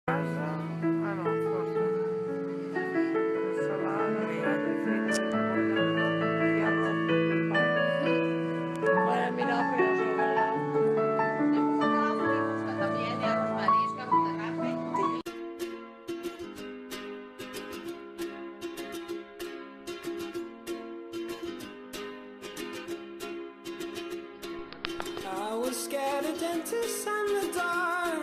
Casa? Ah no, forse. Salata, fritta, e arroz con pan. Vaya, mira, pero se También de arroz marisco, arroz de rape. I was scared of dentists and the dark.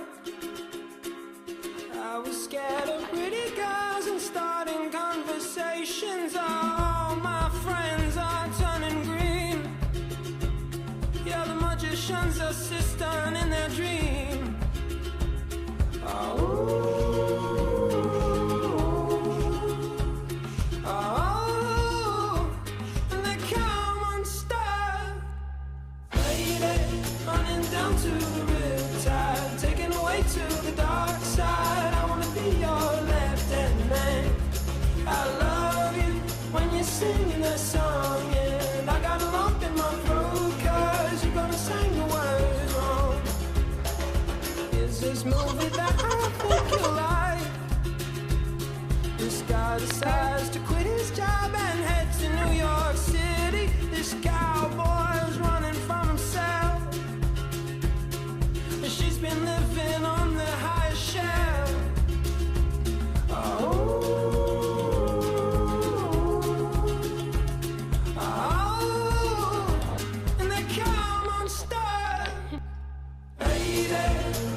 I was scared of pretty girls and starting conversations. All my friends are turning green. Yeah, the magician's assistant in their dream. Oh, and they come unstuck. Lady, running down to the riptide, taken away to the dark side. I wanna be your left-hand man. I love you when you're singing that song, and I got a lump in my throat 'cause you're gonna sing the words wrong. Is this movie that I think you like? This guy decides to quit his job and head to New York City. This cowboy's running from himself. She's been living on the highest shelf. And they come unstuck. Lady,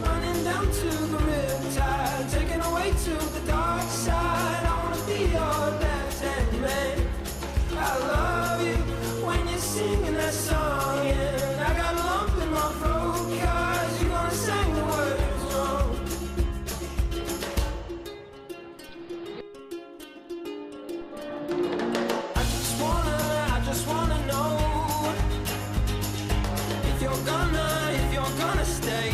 running down to the riptide, taken away to the dark side. I wanna be your left-hand man. I love you when you're singing that song, and I got a lump in my throat 'cause you're gonna sing the words wrong. I just wanna know if you're gonna stay.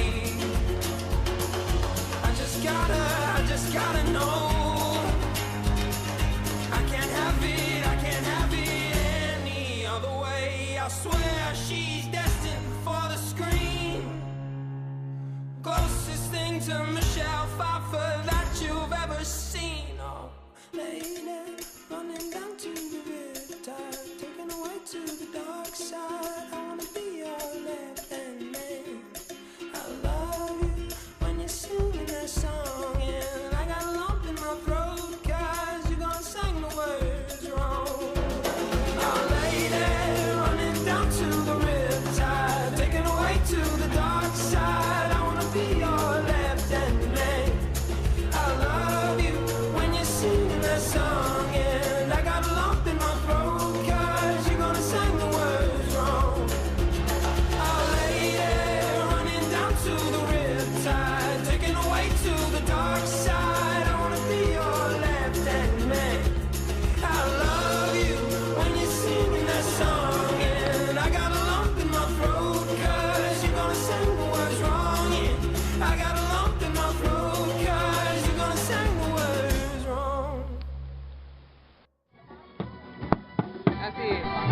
I just gotta know. I can't have it any other way. I swear she's destined for the screen. Closest thing to Michelle Pfeiffer that you've ever seen. Oh, lady, running down to the riptide, taken away to the dark side. I wanna be your left-hand man. I love you when you're singing that song, and I got a lump in my throat 'cause you're gonna sing the words wrong. Oh, lady, running down to the riptide, taken away to the dark side. I wanna be your left-hand man. I love you when you're singing that song, and I got a lump in my throat 'cause you're gonna sing the words wrong. Oh, lady, running down to the riptide, taken away to the dark side. I wanna be your left-hand man. I love you when you're singing that song, and I got a lump in my throat 'cause you're gonna sing the words wrong. Yeah, I got a lump in my throat 'cause you're gonna sing the words wrong. Así.